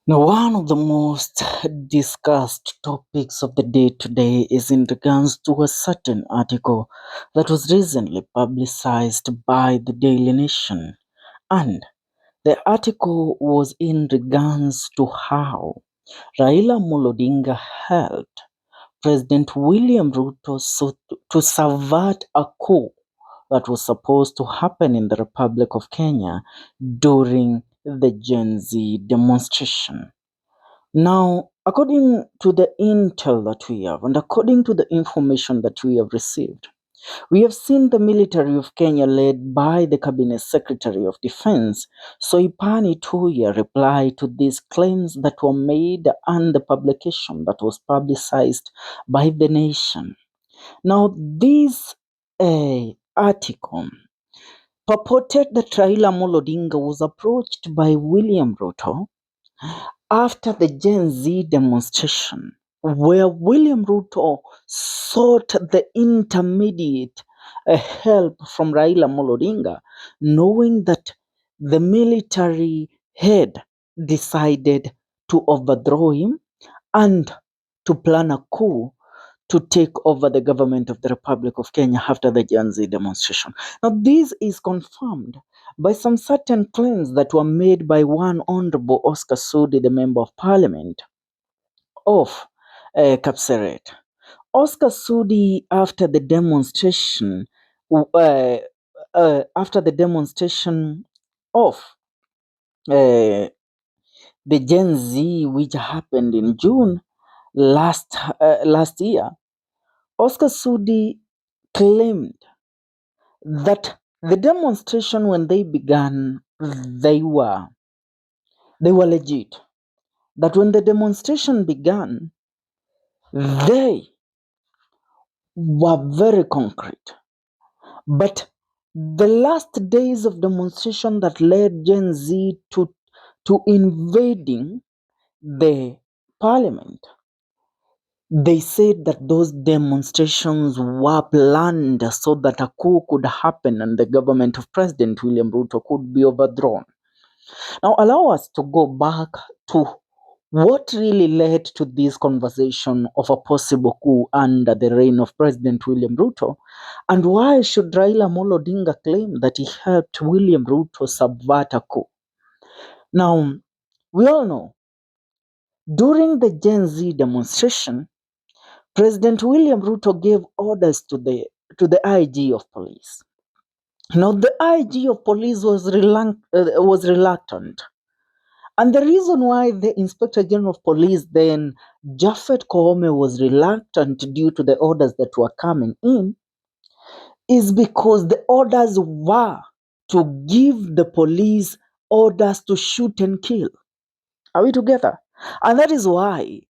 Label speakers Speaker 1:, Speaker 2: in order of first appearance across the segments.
Speaker 1: Now, one of the most discussed topics of the day today is in regards to a certain article that was recently publicized by the Daily Nation. And the article was in regards to how Raila Odinga helped President William Ruto to subvert a coup that was supposed to happen in the Republic of Kenya during the Gen Z demonstration. Now, according to the intel that we have, and according to the information that we have received, we have seen the military of Kenya led by the Cabinet Secretary of Defense, Soipani Tuya, reply to these claims that were made and the publication that was publicized by the nation. Now, this article purported that Raila Odinga was approached by William Ruto after the Gen Z demonstration, where William Ruto sought the intermediate help from Raila Odinga, knowing that the military head decided to overthrow him and to plan a coup to take over the government of the Republic of Kenya after the Gen Z demonstration. Now, this is confirmed by some certain claims that were made by one Honorable Oscar Sudi, the Member of Parliament of Kapseret. Oscar Sudi, after the demonstration of uh, the Gen Z, which happened in June last year, Oscar Sudi claimed that the demonstration when they began, they were legit. That when the demonstration began, they were very concrete. But the last days of demonstration that led Gen Z to invading the parliament, they said that those demonstrations were planned so that a coup could happen and the government of President William Ruto could be overthrown. Now, allow us to go back to what really led to this conversation of a possible coup under the reign of President William Ruto, and why should Raila Odinga claim that he helped William Ruto subvert a coup? Now, we all know during the Gen Z demonstration, President William Ruto gave orders to the IG of police. Now, the IG of police was reluctant. And the reason why the Inspector General of Police then, Japhet Koome, was reluctant due to the orders that were coming in is because the orders were to give the police orders to shoot and kill. Are we together? And that is why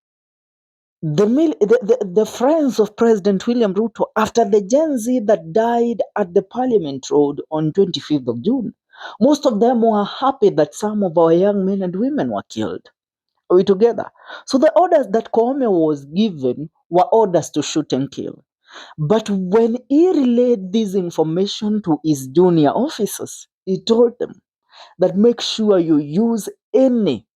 Speaker 1: the friends of President William Ruto, after the Gen Z that died at the Parliament Road on 25th of June, most of them were happy that some of our young men and women were killed. Are we together? So the orders that Koome was given were orders to shoot and kill. But when he relayed this information to his junior officers, he told them that make sure you use any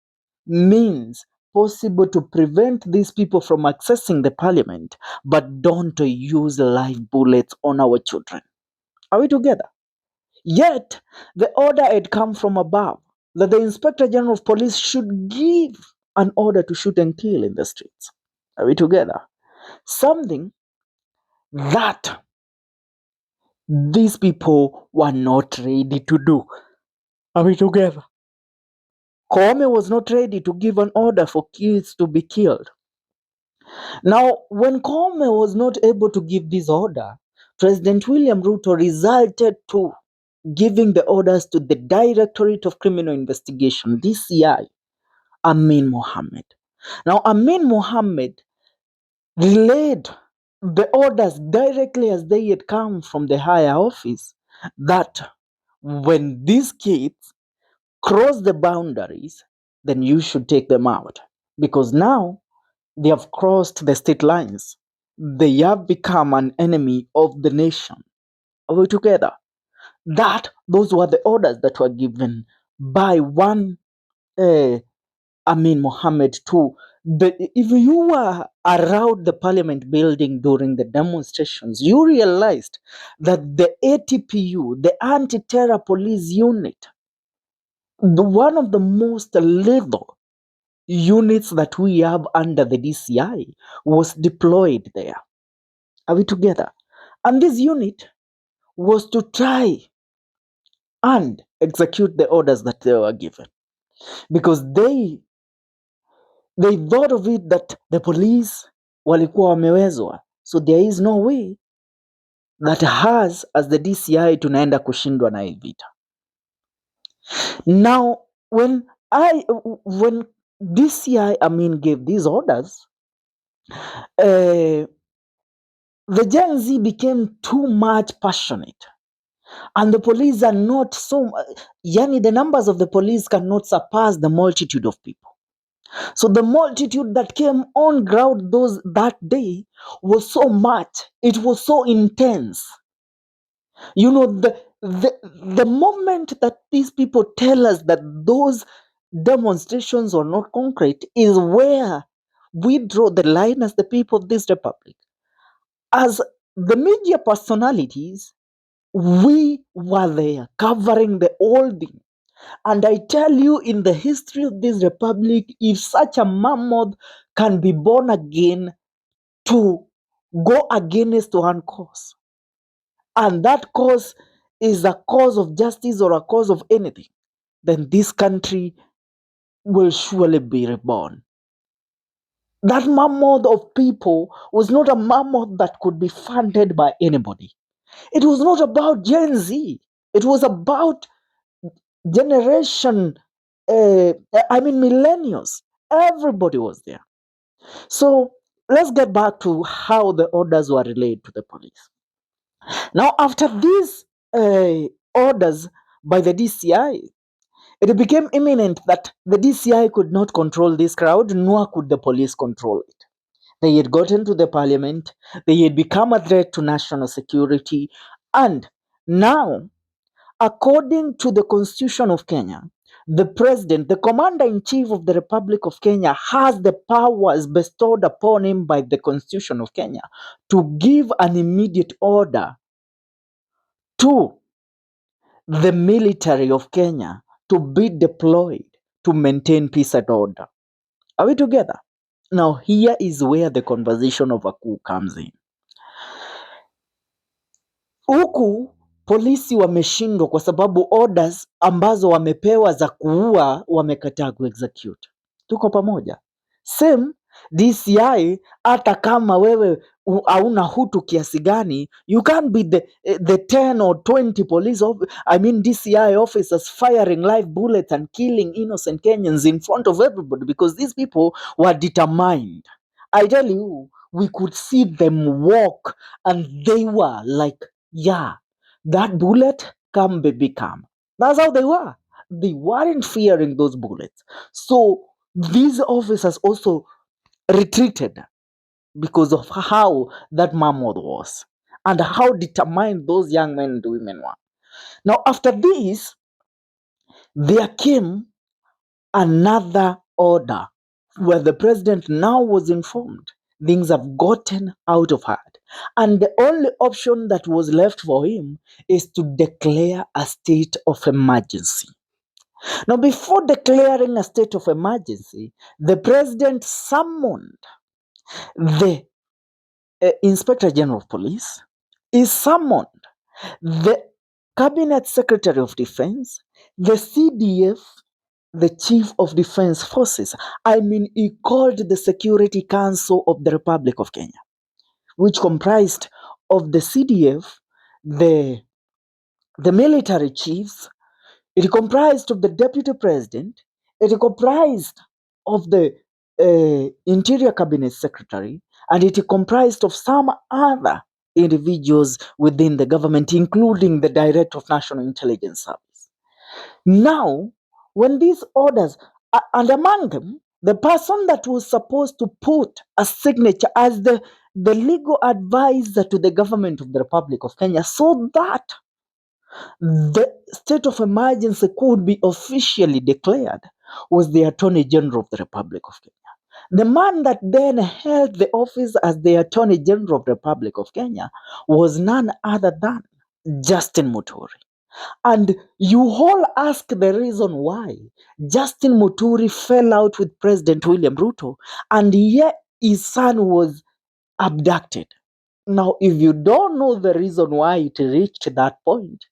Speaker 1: means possible to prevent these people from accessing the parliament, but don't use live bullets on our children. Are we together? Yet, the order had come from above that the Inspector General of Police should give an order to shoot and kill in the streets. Are we together? Something that these people were not ready to do. Are we together? Koome was not ready to give an order for kids to be killed. Now, when Koome was not able to give this order, President William Ruto resulted to giving the orders to the Directorate of Criminal Investigation, DCI, Amin Mohammed. Now, Amin Mohammed relayed the orders directly as they had come from the higher office that when these kids cross the boundaries, then you should take them out. Because now they have crossed the state lines. They have become an enemy of the nation. Are we together? Those were the orders that were given by one uh, Amin Mohammed too. If you were around the parliament building during the demonstrations, you realized that the ATPU, the anti-terror police unit, one of the most lethal units that we have under the DCI, was deployed there. Are we together? And this unit was to try and execute the orders that they were given, because they thought of it that the police walikuwa wamewezwa, so there is no way that as the DCI tunaenda kushindwa na hii vita. Now when DCI gave these orders, the Gen Z became too much passionate, and the police are not so yani the numbers of the police cannot surpass the multitude of people. So the multitude that came on ground that day was so much, it was so intense. You know, the moment that these people tell us that those demonstrations are not concrete is where we draw the line as the people of this republic. As the media personalities, we were there covering the whole thing. And I tell you, in the history of this republic, if such a mammoth can be born again to go against one cause, and that cause is a cause of justice or a cause of anything, then this country will surely be reborn. That mammoth of people was not a mammoth that could be funded by anybody. It was not about Gen Z. It was about generation, millennials. Everybody was there. So let's get back to how the orders were relayed to the police. Now, after these orders by the DCI, it became imminent that the DCI could not control this crowd, nor could the police control it. They had gotten to the parliament, they had become a threat to national security, and now, according to the Constitution of Kenya, the president, the commander-in-chief of the Republic of Kenya, has the powers bestowed upon him by the Constitution of Kenya to give an immediate order to the military of Kenya to be deployed to maintain peace and order. Are we together? Now, here is where the conversation of a coup comes in. Huku polisi wameshindwa kwa sababu orders ambazo wamepewa za kuua wamekataa kuexecute. Tuko pamoja? Same DCI, hata kama wewe hauna hutu kiasi gani, you can't be the 10 or 20 DCI officers firing live bullets and killing innocent Kenyans in front of everybody, because these people were determined. I tell you, we could see them walk and they were like, yeah, that bullet, come baby, come. That's how they were. They weren't fearing those bullets. So these officers also retreated because of how that mammoth was and how determined those young men and women were. Now, after this, there came another order where the president now was informed things have gotten out of hand. And the only option that was left for him is to declare a state of emergency. Now, before declaring a state of emergency, the president summoned the Inspector General of Police, he summoned the Cabinet Secretary of Defense, the CDF, the Chief of Defense Forces. He called the Security Council of the Republic of Kenya, which comprised of the CDF, the military chiefs. It comprised of the Deputy President. It comprised of the Interior Cabinet Secretary, and it comprised of some other individuals within the government, including the Director of National Intelligence Service. Now, when these orders, and among them, the person that was supposed to put a signature as the legal advisor to the government of the Republic of Kenya, so that the state of emergency could be officially declared, was the Attorney General of the Republic of Kenya. The man that then held the office as the Attorney General of the Republic of Kenya was none other than Justin Muturi. And you all ask the reason why Justin Muturi fell out with President William Ruto, and yet his son was abducted. Now, if you don't know the reason why it reached that point,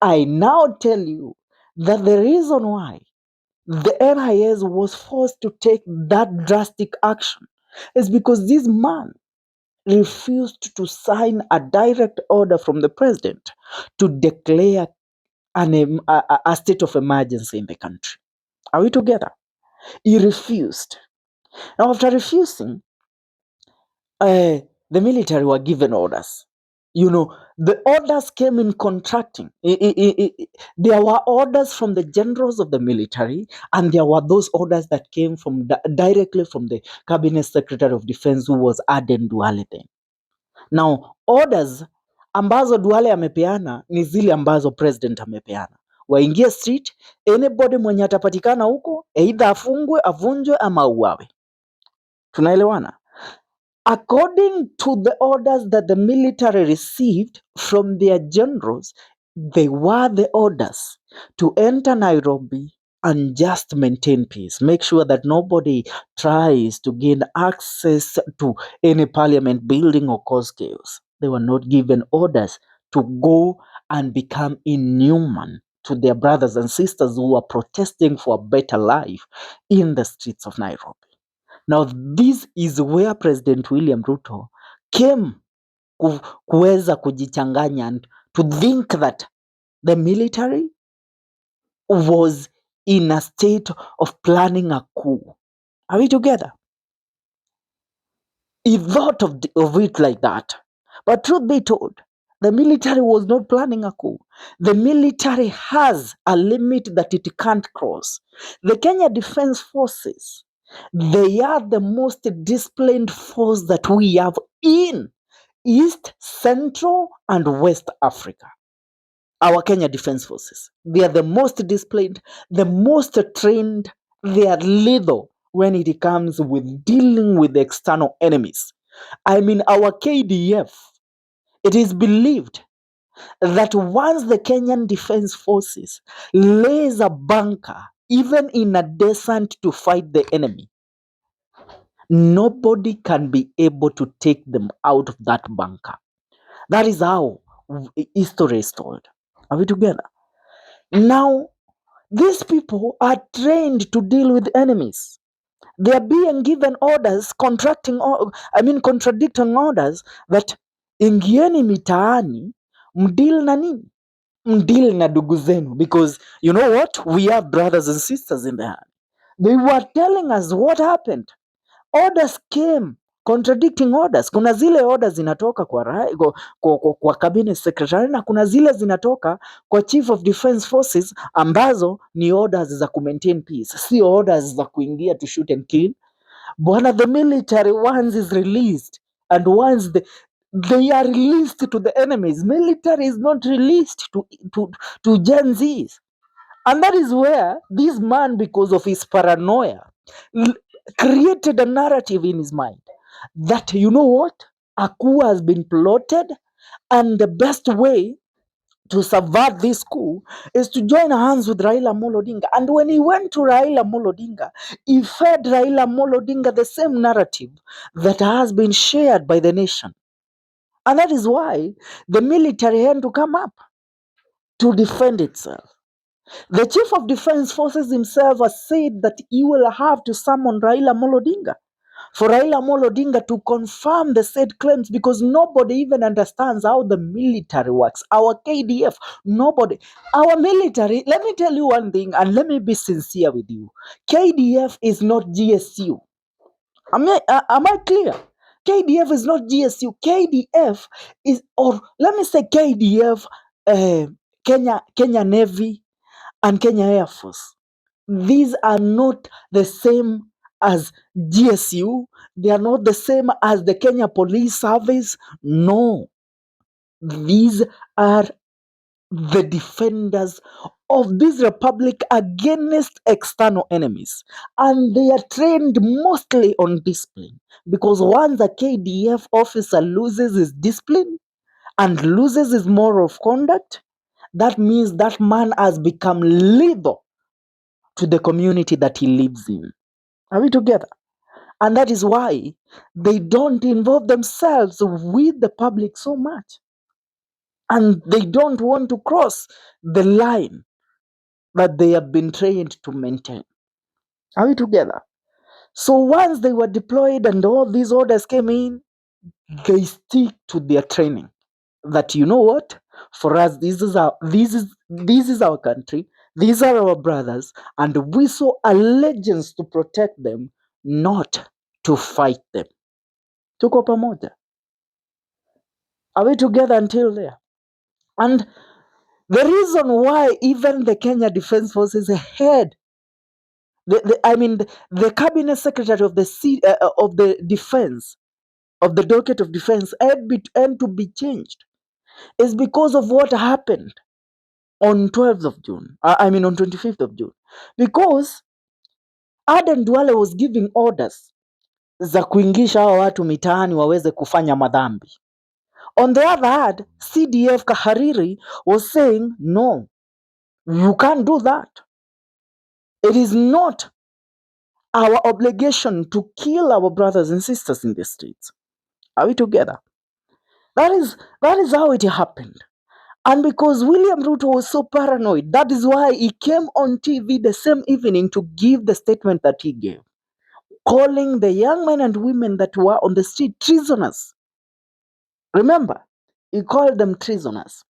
Speaker 1: I now tell you that the reason why the NIS was forced to take that drastic action is because this man refused to sign a direct order from the president to declare a state of emergency in the country. Are we together? He refused. Now, after refusing, the military were given orders. You know, the orders came in contracting. There were orders from the generals of the military, and there were those orders that came from directly from the Cabinet Secretary of Defense, who was Aden Duale then. Now, orders ambazo Duale amepeana ni zile ambazo president amepeana. Waingie street, anybody mwenye atapatikana huko, either afungwe, avunjwe ama uawe. Tunaelewana? According to the orders that the military received from their generals, they were the orders to enter Nairobi and just maintain peace. Make sure that nobody tries to gain access to any parliament building or cause chaos. They were not given orders to go and become inhuman to their brothers and sisters who are protesting for a better life in the streets of Nairobi. Now, this is where President William Ruto came kuweza kujichanganya and to think that the military was in a state of planning a coup. Are we together? He thought of it like that. But truth be told, the military was not planning a coup. The military has a limit that it can't cross. The Kenya Defense Forces, they are the most disciplined force that we have in East, Central, and West Africa. Our Kenya Defense Forces. They are the most disciplined, the most trained, they are lethal when it comes with dealing with the external enemies. I mean, our KDF, it is believed that once the Kenyan Defense Forces lays a bunker, even in a descent to fight the enemy, nobody can be able to take them out of that bunker. That is how history is told. Are we together? Now, these people are trained to deal with enemies. They are being given orders, contradicting orders that ingieni mitaani, mdeal na nini? Mdeal na ndugu zenu. Because you know what? We have brothers and sisters in the hand. They were telling us what happened. Orders came contradicting orders. Kuna zile orders zinatoka kwa cabinet secretary na kuna zile zinatoka kwa chief of defense forces ambazo ni orders za maintain peace, si orders za kuingia to shoot and kill. Bwana, the military once is released and once they are released to the enemies. Military is not released to Gen Zs. And that is where this man, because of his paranoia, created a narrative in his mind that, you know what, a coup has been plotted, and the best way to subvert this coup is to join hands with Raila Amolo Odinga. And when he went to Raila Amolo Odinga, he fed Raila Amolo Odinga the same narrative that has been shared by the nation. And that is why the military had to come up to defend itself. The chief of defense forces himself has said that he will have to summon Raila Amolo Odinga for Raila Amolo Odinga to confirm the said claims, because nobody even understands how the military works. Our KDF, nobody. Our military, let me tell you one thing, and let me be sincere with you. KDF is not GSU. Am I clear? KDF is not GSU. KDF is, or let me say KDF, Kenya Navy, and Kenya Air Force. These are not the same as GSU. They are not the same as the Kenya Police Service. No. These are the defenders of this republic against external enemies. And they are trained mostly on discipline. Because once a KDF officer loses his discipline and loses his moral of conduct, that means that man has become lethal to the community that he lives in. Are we together? And that is why they don't involve themselves with the public so much. And they don't want to cross the line that they have been trained to maintain. Are we together? So once they were deployed and all these orders came in, they stick to their training. That, you know what? For us, this is our country, these are our brothers, and we saw allegiance to protect them, not to fight them. Tuko pamoja. Are we together until there? And the reason why even the Kenya Defense Forces head, the cabinet secretary of of the defense, of the docket of defense, had to be changed, is because of what happened on 12th of June. On 25th of June, because Aden Duale was giving orders za kuingisha hawa watu mitaani waweze kufanya madhambi. On the other hand, Cdf Kahariri was saying, no, you can't do that. It is not our obligation to kill our brothers and sisters in the streets. Are we together? That is how it happened. And because William Ruto was so paranoid, that is why he came on TV the same evening to give the statement that he gave, calling the young men and women that were on the street treasoners. Remember, he called them treasoners.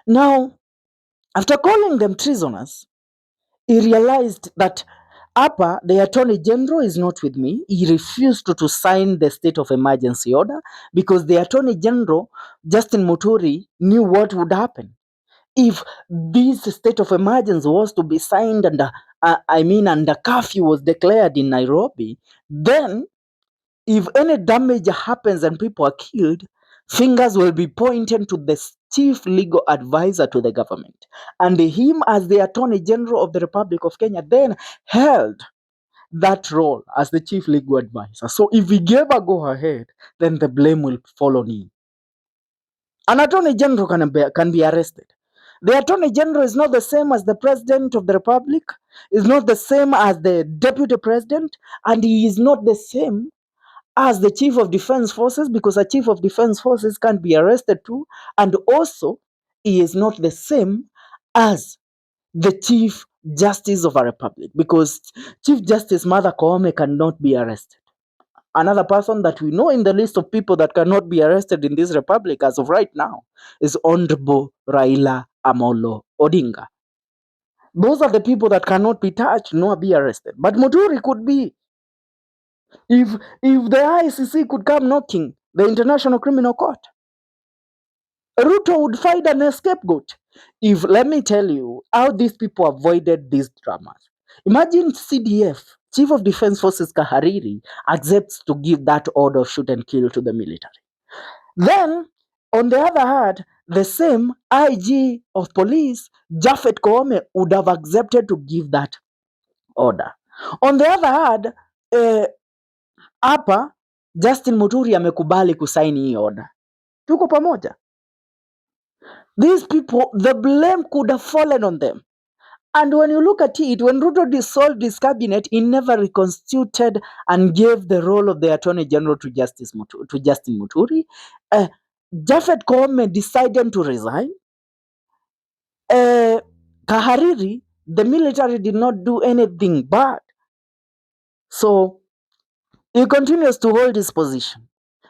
Speaker 1: Now, after calling them treasoners, he realized that Upper, the Attorney General, is not with me. He refused to sign the state of emergency order because the Attorney General, Justin Muturi, knew what would happen if this state of emergency was to be signed and a curfew was declared in Nairobi. Then if any damage happens and people are killed, fingers will be pointed to the chief legal advisor to the government. And him, as the Attorney General of the Republic of Kenya, then held that role as the chief legal advisor. So if he gave a go ahead, then the blame will fall on him. An Attorney General can be arrested. The Attorney General is not the same as the President of the Republic, is not the same as the Deputy President, and he is not the same as the Chief of Defense Forces, because a Chief of Defense Forces can be arrested too, and also he is not the same as the Chief Justice of a Republic, because Chief Justice Martha Koome cannot be arrested. Another person that we know in the list of people that cannot be arrested in this republic as of right now is Honorable Raila Amolo Odinga. Those are the people that cannot be touched nor be arrested. But Muturi could be. If the ICC could come knocking, the International Criminal Court, Ruto would find an scapegoat. Let me tell you how these people avoided these dramas. Imagine CDF, Chief of Defense Forces Kahariri, accepts to give that order of shoot and kill to the military. Then, on the other hand, the same IG of police, Japhet Koome, would have accepted to give that order. On the other hand, hapa Justin Muturi amekubali kusaini hii order. Tuko pamoja. These people, the blame could have fallen on them. And when you look at it, when Ruto dissolved his cabinet, he never reconstituted and gave the role of the Attorney General to Justin Muturi. Japhet Koome decided to resign. Kahariri, the military did not do anything bad. So he continues to hold his position.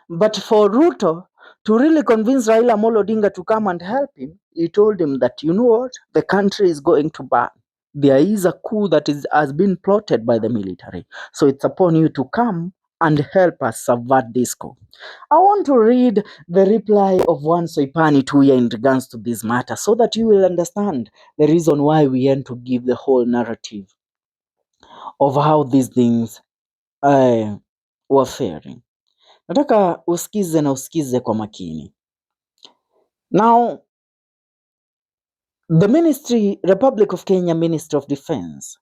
Speaker 1: But for Ruto to really convince Raila Amolo Odinga to come and help him, he told him that, you know what, the country is going to burn. There is a coup that has been plotted by the military. So it's upon you to come and help us subvert this coup. I want to read the reply of one Soipani Tuya in regards to this matter so that you will understand the reason why we want to give the whole narrative of how these things were faring. Nataka usikize na usikize kwa makini. Now, The Republic of Kenya Ministry of Defense,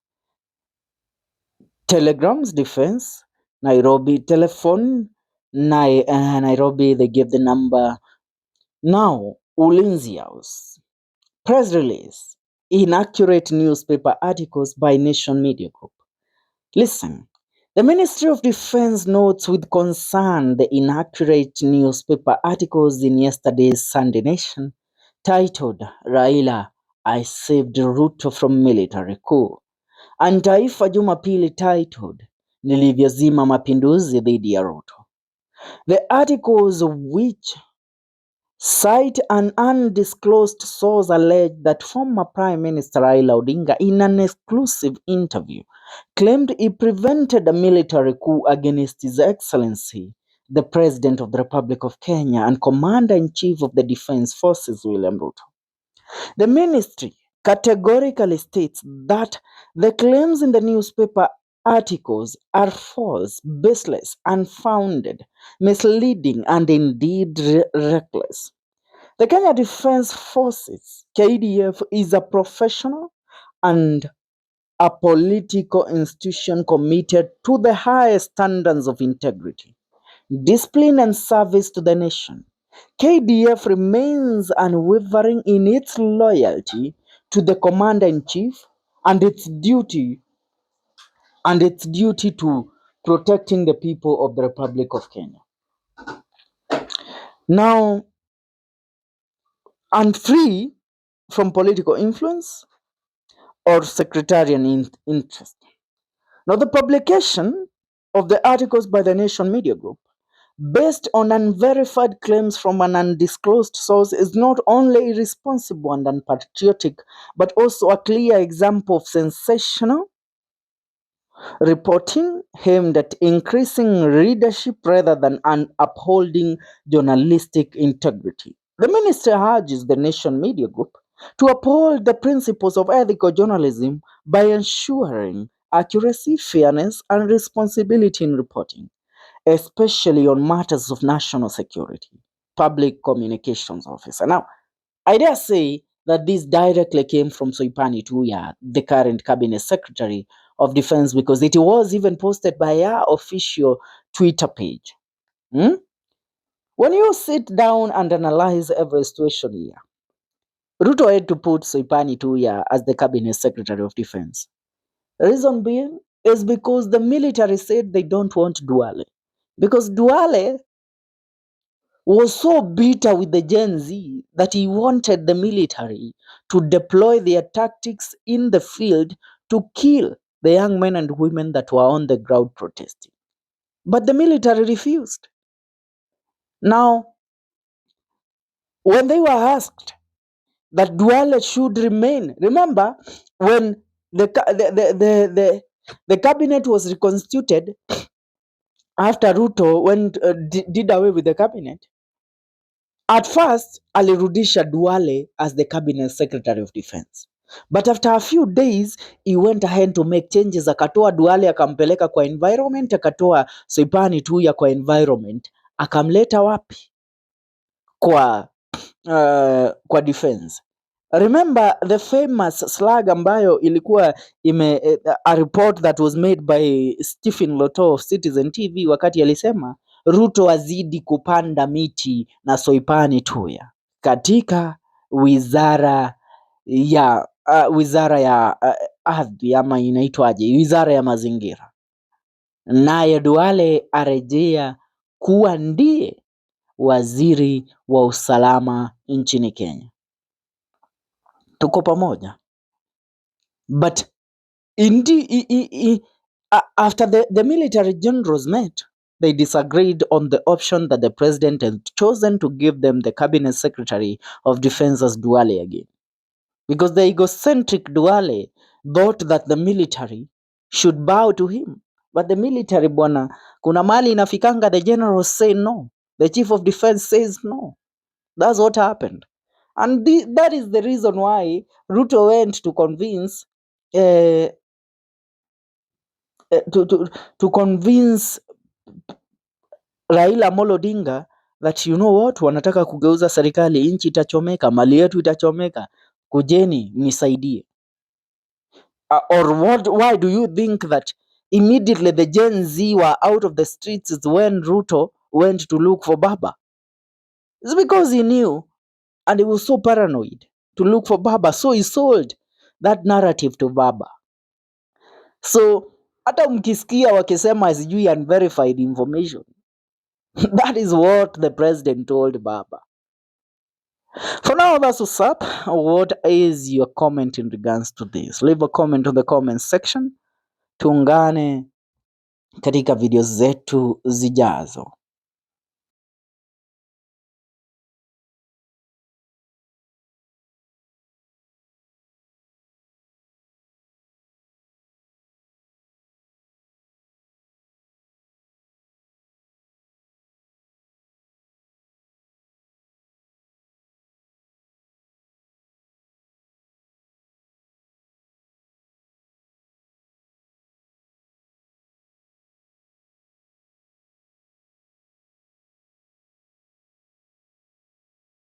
Speaker 1: Telegrams Defense, Nairobi telephone, Nairobi, they give the number. Now, Ulinzi House, press release, inaccurate newspaper articles by Nation Media Group. Listen, the Ministry of Defense notes with concern the inaccurate newspaper articles in yesterday's Sunday Nation titled Raila, I saved Ruto from military coup, and Taifa Jumapili titled Nilivyozima mapinduzi dhidi ya Ruto. The articles, which cite an undisclosed source, allege that former Prime Minister Raila Odinga, in an exclusive interview, claimed he prevented a military coup against His Excellency, the President of the Republic of Kenya and Commander-in-Chief of the Defense Forces, William Ruto. The ministry categorically states that the claims in the newspaper articles are false, baseless, unfounded, misleading, and indeed reckless. The Kenya Defense Forces, KDF, is a professional and a political institution committed to the highest standards of integrity, discipline, and service to the nation. KDF remains unwavering in its loyalty to the Commander-in-Chief and its duty to protecting the people of the Republic of Kenya. Now, and free from political influence or sectarian interest. Now, the publication of the articles by the Nation Media Group, based on unverified claims from an undisclosed source, is not only irresponsible and unpatriotic, but also a clear example of sensational reporting aimed at increasing readership rather than upholding journalistic integrity. The ministry urges the Nation Media Group to uphold the principles of ethical journalism by ensuring accuracy, fairness, and responsibility in reporting, especially on matters of national security. Public Communications Officer. Now, I dare say that this directly came from Soipani Tuya, the current cabinet secretary of defense, because it was even posted by her official Twitter page. When you sit down and analyze every situation here, Ruto had to put Soipani Tuya as the cabinet secretary of defense. The reason being is because the military said they don't want Duale. Because Duale was so bitter with the Gen Z that he wanted the military to deploy their tactics in the field to kill the young men and women that were on the ground protesting. But the military refused. Now, when they were asked that Duale should remain, remember when the cabinet was reconstituted after Ruto did away with the cabinet. At first, alirudisha Duale as the cabinet secretary of defense. But after a few days, he went ahead to make changes. Akatoa Duale akampeleka kwa environment, akatoa Soipani Tuya kwa environment, akamleta wapi? Kwa defense. Remember the famous slug ambayo ilikuwa a report that was made by Stephen Loto of Citizen TV wakati alisema Ruto azidi kupanda miti na Soipani Tuya katika wizara ya ardhi ama inaitwaje, wizara ya mazingira, naye Duale arejea kuwa ndiye waziri wa usalama nchini Kenya. Tuko pamoja. But indeed, after the military generals met, they disagreed on the option that the president had chosen to give them the cabinet secretary of defense as Duale again. Because the egocentric Duale thought that the military should bow to him. But the military, bwana, kuna mali inafikanga, the generals say no. The chief of defense says no. That's what happened. And that is the reason why Ruto went to convince to convince Raila Amolo Odinga that, you know what, wanataka kugeuza serikali, nchi itachomeka, mali yetu itachomeka. kujeni mnisaidie. Why do you think that immediately the Gen Z were out of the streets is when Ruto went to look for Baba? It's because he knew and he was so paranoid to look for Baba, so he sold that narrative to Baba. So hata mkisikia wakisema sijui unverified information that is what the president told Baba. For now, that's what's up. What is your comment in regards to this? Leave a comment on the comment section. Tuungane katika video zetu zijazo.